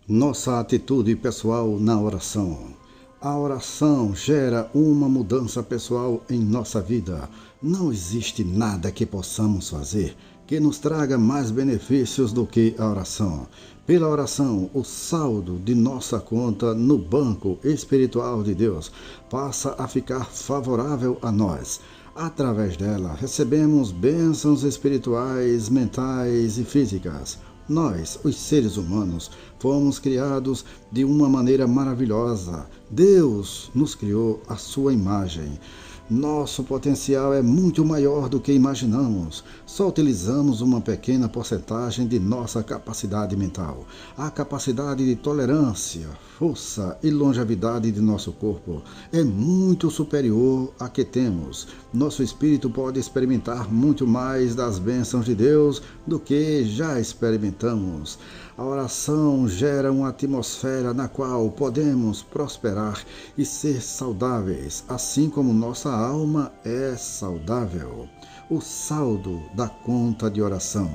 Nossa atitude pessoal na oração. A oração gera uma mudança pessoal em nossa vida. Não existe nada que possamos fazer que nos traga mais benefícios do que a oração. Pela oração, o saldo de nossa conta no banco espiritual de Deus passa a ficar favorável a nós. Através dela, recebemos bênçãos espirituais, mentais e físicas. Nós, os seres humanos, fomos criados de uma maneira maravilhosa. Deus nos criou à sua imagem. Nosso potencial é muito maior do que imaginamos. Só utilizamos uma pequena porcentagem de nossa capacidade mental. A capacidade de tolerância, força e longevidade de nosso corpo é muito superior à que temos. Nosso espírito pode experimentar muito mais das bênçãos de Deus do que já experimentamos. A oração gera uma atmosfera na qual podemos prosperar e ser saudáveis, assim como nossa alma é saudável. O saldo da conta de oração.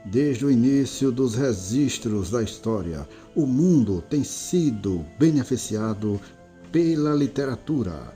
Desde o início dos registros da história, o mundo tem sido beneficiado pela literatura.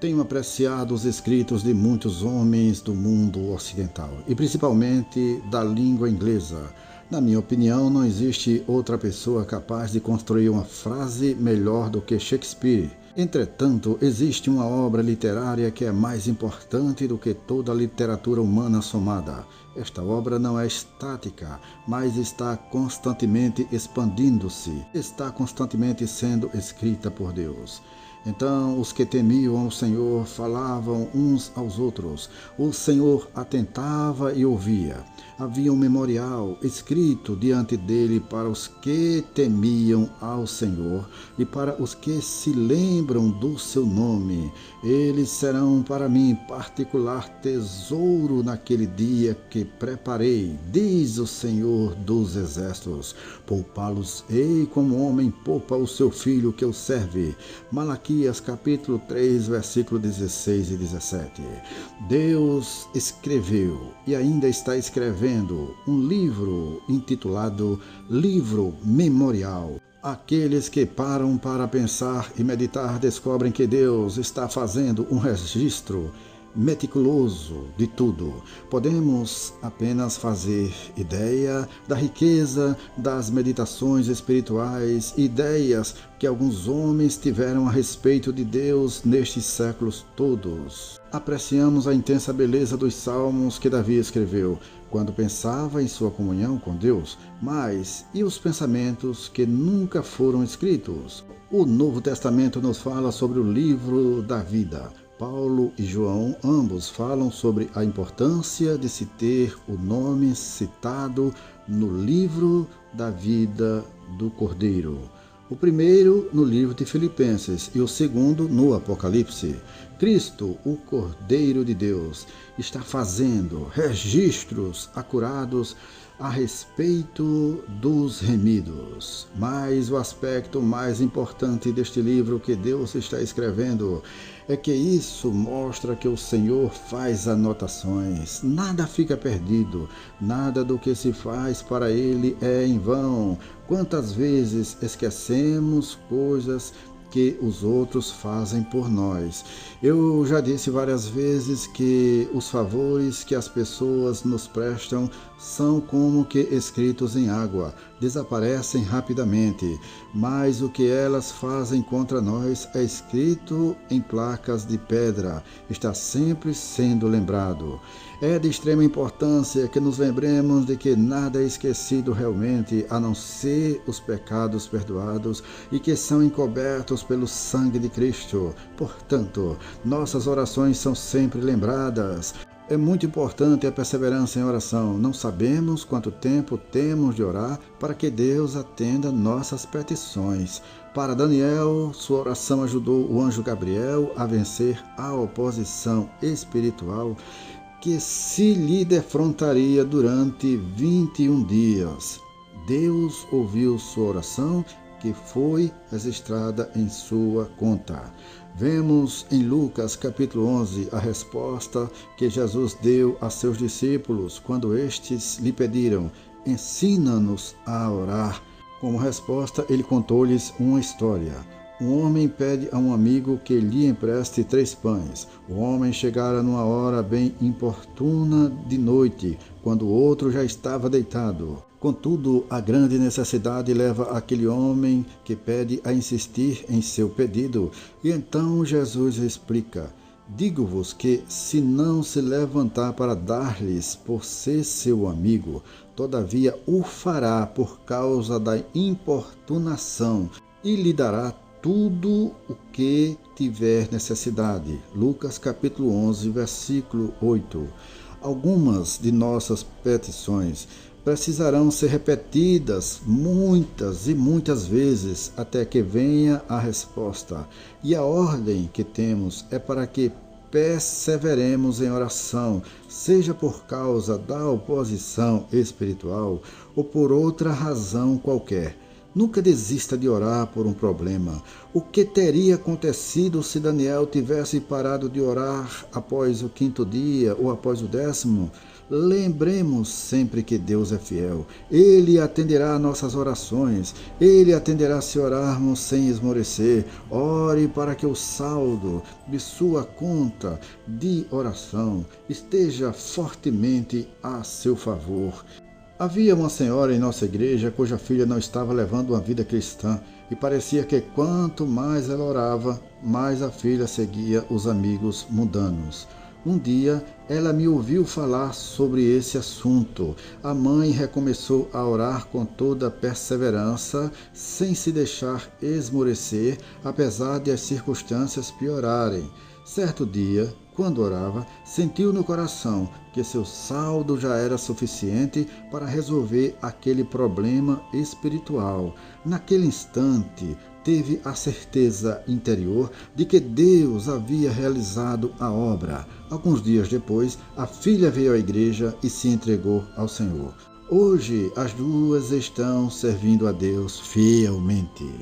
Tenho apreciado os escritos de muitos homens do mundo ocidental, e principalmente da língua inglesa. Na minha opinião, não existe outra pessoa capaz de construir uma frase melhor do que Shakespeare. Entretanto, existe uma obra literária que é mais importante do que toda a literatura humana somada. Esta obra não é estática, mas está constantemente expandindo-se, está constantemente sendo escrita por Deus. Então os que temiam ao Senhor falavam uns aos outros. O Senhor atentava e ouvia. Havia um memorial escrito diante dele para os que temiam ao Senhor e para os que se lembram do seu nome. Eles serão para mim particular tesouro naquele dia que preparei, diz o Senhor dos Exércitos. Poupá-los-ei como homem poupa o seu filho que o serve. Malaquias capítulo 3, versículo 16 e 17. Deus escreveu e ainda está escrevendo um livro intitulado Livro Memorial. Aqueles que param para pensar e meditar descobrem que Deus está fazendo um registro meticuloso de tudo. Podemos apenas fazer ideia da riqueza das meditações espirituais, ideias que alguns homens tiveram a respeito de Deus nestes séculos todos. Apreciamos a intensa beleza dos salmos que Davi escreveu quando pensava em sua comunhão com Deus, mas e os pensamentos que nunca foram escritos? O Novo Testamento nos fala sobre o livro da vida. Paulo e João ambos falam sobre a importância de se ter o nome citado no livro da vida do Cordeiro. O primeiro no livro de Filipenses e o segundo no Apocalipse. Cristo, o Cordeiro de Deus, está fazendo registros acurados a respeito dos remidos. Mas o aspecto mais importante deste livro que Deus está escrevendo é que isso mostra que o Senhor faz anotações. Nada fica perdido, nada do que se faz para Ele é em vão. Quantas vezes esquecemos coisas que os outros fazem por nós. Eu já disse várias vezes que os favores que as pessoas nos prestam são como que escritos em água, desaparecem rapidamente, mas o que elas fazem contra nós é escrito em placas de pedra, está sempre sendo lembrado. É de extrema importância que nos lembremos de que nada é esquecido realmente, a não ser os pecados perdoados e que são encobertos pelo sangue de Cristo. Portanto, nossas orações são sempre lembradas. É muito importante a perseverança em oração. Não sabemos quanto tempo temos de orar para que Deus atenda nossas petições. Para Daniel, sua oração ajudou o anjo Gabriel a vencer a oposição espiritual que se lhe defrontaria durante 21 dias. Deus ouviu sua oração, que foi registrada em sua conta. Vemos em Lucas capítulo 11 a resposta que Jesus deu a seus discípulos quando estes lhe pediram: ensina-nos a orar. Como resposta, ele contou-lhes uma história. Um homem pede a um amigo que lhe empreste 3 pães. O homem chegara numa hora bem importuna de noite, quando o outro já estava deitado. Contudo, a grande necessidade leva aquele homem que pede a insistir em seu pedido. E então Jesus explica: digo-vos que, se não se levantar para dar-lhes por ser seu amigo, todavia o fará por causa da importunação e lhe dará tudo o que tiver necessidade. Lucas capítulo 11, versículo 8. Algumas de nossas petições precisarão ser repetidas muitas e muitas vezes até que venha a resposta. E a ordem que temos é para que perseveremos em oração, seja por causa da oposição espiritual ou por outra razão qualquer. Nunca desista de orar por um problema. O que teria acontecido se Daniel tivesse parado de orar após o 5º dia ou após o 10º? Lembremos sempre que Deus é fiel. Ele atenderá nossas orações. Ele atenderá se orarmos sem esmorecer. Ore para que o saldo de sua conta de oração esteja fortemente a seu favor. Havia uma senhora em nossa igreja cuja filha não estava levando uma vida cristã e parecia que quanto mais ela orava, mais a filha seguia os amigos mundanos. Um dia, ela me ouviu falar sobre esse assunto. A mãe recomeçou a orar com toda perseverança, sem se deixar esmorecer, apesar de as circunstâncias piorarem. Certo dia, quando orava, sentiu no coração que seu saldo já era suficiente para resolver aquele problema espiritual. Naquele instante, teve a certeza interior de que Deus havia realizado a obra. Alguns dias depois, a filha veio à igreja e se entregou ao Senhor. Hoje, as duas estão servindo a Deus fielmente.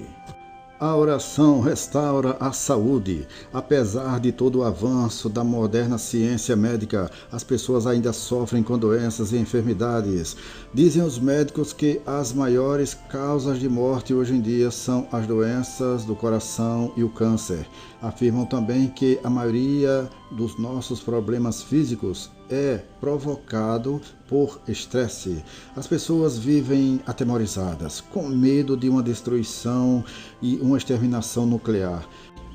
A oração restaura a saúde. Apesar de todo o avanço da moderna ciência médica, as pessoas ainda sofrem com doenças e enfermidades. Dizem os médicos que as maiores causas de morte hoje em dia são as doenças do coração e o câncer. Afirmam também que a maioria dos nossos problemas físicos é provocado por estresse. As pessoas vivem atemorizadas, com medo de uma destruição e uma exterminação nuclear.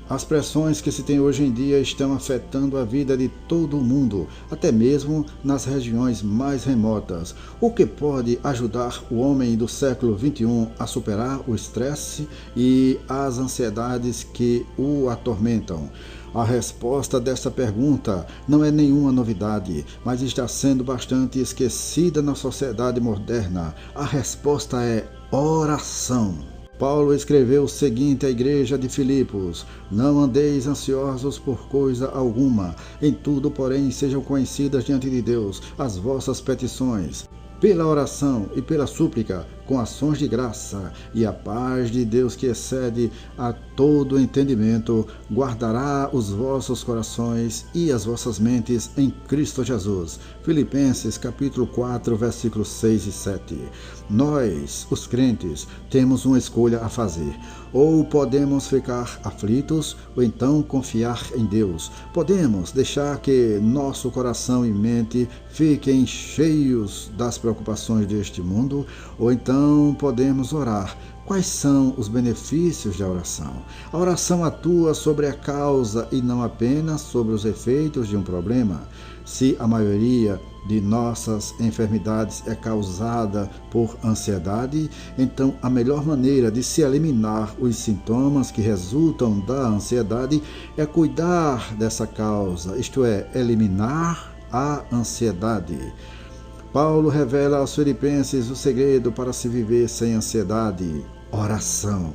As pressões que se tem hoje em dia estão afetando a vida de todo o mundo, até mesmo nas regiões mais remotas. O que pode ajudar o homem do século XXI a superar o estresse e as ansiedades que o atormentam? A resposta desta pergunta não é nenhuma novidade, mas está sendo bastante esquecida na sociedade moderna. A resposta é oração. Paulo escreveu o seguinte à igreja de Filipos: não andeis ansiosos por coisa alguma, em tudo, porém, sejam conhecidas diante de Deus as vossas petições, pela oração e pela súplica, com ações de graça, e a paz de Deus, que excede a todo entendimento, guardará os vossos corações e as vossas mentes em Cristo Jesus. Filipenses capítulo 4, versículos 6 e 7. Nós, os crentes, temos uma escolha a fazer. Ou podemos ficar aflitos, ou então confiar em Deus. Podemos deixar que nosso coração e mente fiquem cheios das preocupações deste mundo, ou então podemos orar. Quais são os benefícios da oração? A oração atua sobre a causa e não apenas sobre os efeitos de um problema. Se a maioria de nossas enfermidades é causada por ansiedade, então a melhor maneira de se eliminar os sintomas que resultam da ansiedade é cuidar dessa causa, isto é, eliminar a ansiedade. Paulo revela aos Filipenses o segredo para se viver sem ansiedade: oração.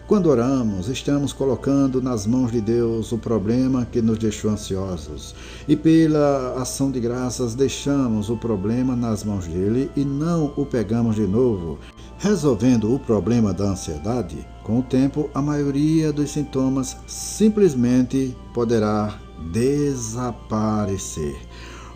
Quando oramos, estamos colocando nas mãos de Deus o problema que nos deixou ansiosos. E pela ação de graças, deixamos o problema nas mãos dele e não o pegamos de novo. Resolvendo o problema da ansiedade, com o tempo, a maioria dos sintomas simplesmente poderá desaparecer.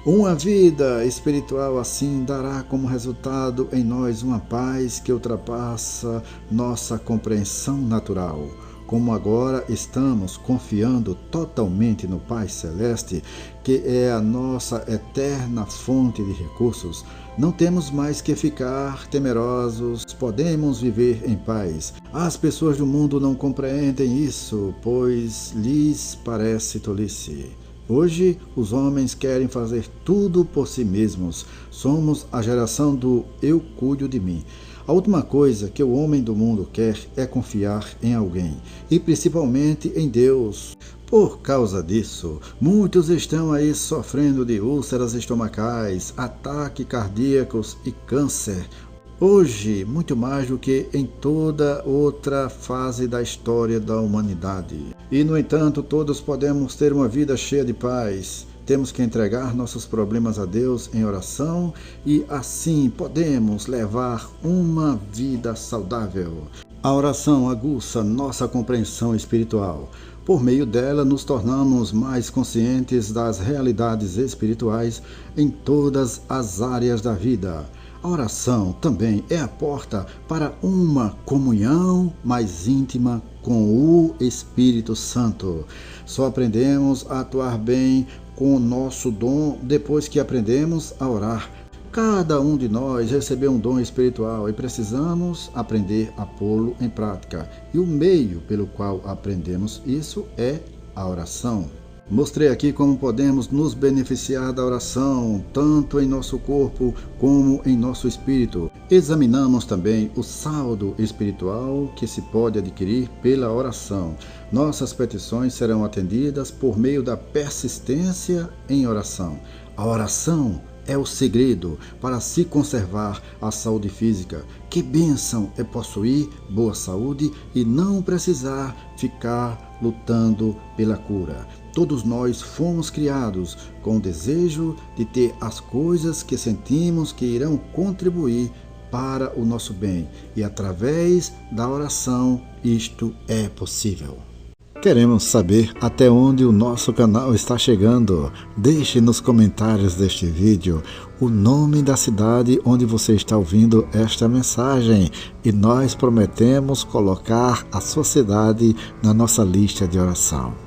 Uma vida espiritual assim dará como resultado em nós uma paz que ultrapassa nossa compreensão natural. Como agora estamos confiando totalmente no Pai Celeste, que é a nossa eterna fonte de recursos, não temos mais que ficar temerosos, podemos viver em paz. As pessoas do mundo não compreendem isso, pois lhes parece tolice. Hoje, os homens querem fazer tudo por si mesmos. Somos a geração do eu cuido de mim. A última coisa que o homem do mundo quer é confiar em alguém, e principalmente em Deus. Por causa disso, muitos estão aí sofrendo de úlceras estomacais, ataques cardíacos e câncer. Hoje, muito mais do que em toda outra fase da história da humanidade. E, no entanto, todos podemos ter uma vida cheia de paz. Temos que entregar nossos problemas a Deus em oração e, assim, podemos levar uma vida saudável. A oração aguça nossa compreensão espiritual. Por meio dela, nos tornamos mais conscientes das realidades espirituais em todas as áreas da vida. A oração também é a porta para uma comunhão mais íntima com o Espírito Santo. Só aprendemos a atuar bem com o nosso dom depois que aprendemos a orar. Cada um de nós recebeu um dom espiritual e precisamos aprender a pô-lo em prática. E o meio pelo qual aprendemos isso é a oração. Mostrei aqui como podemos nos beneficiar da oração, tanto em nosso corpo como em nosso espírito. Examinamos também o saldo espiritual que se pode adquirir pela oração. Nossas petições serão atendidas por meio da persistência em oração. A oração é o segredo para se conservar a saúde física. Que bênção é possuir boa saúde e não precisar ficar lutando pela cura. Todos nós fomos criados com o desejo de ter as coisas que sentimos que irão contribuir para o nosso bem. E através da oração isto é possível. Queremos saber até onde o nosso canal está chegando. Deixe nos comentários deste vídeo o nome da cidade onde você está ouvindo esta mensagem e nós prometemos colocar a sua cidade na nossa lista de oração.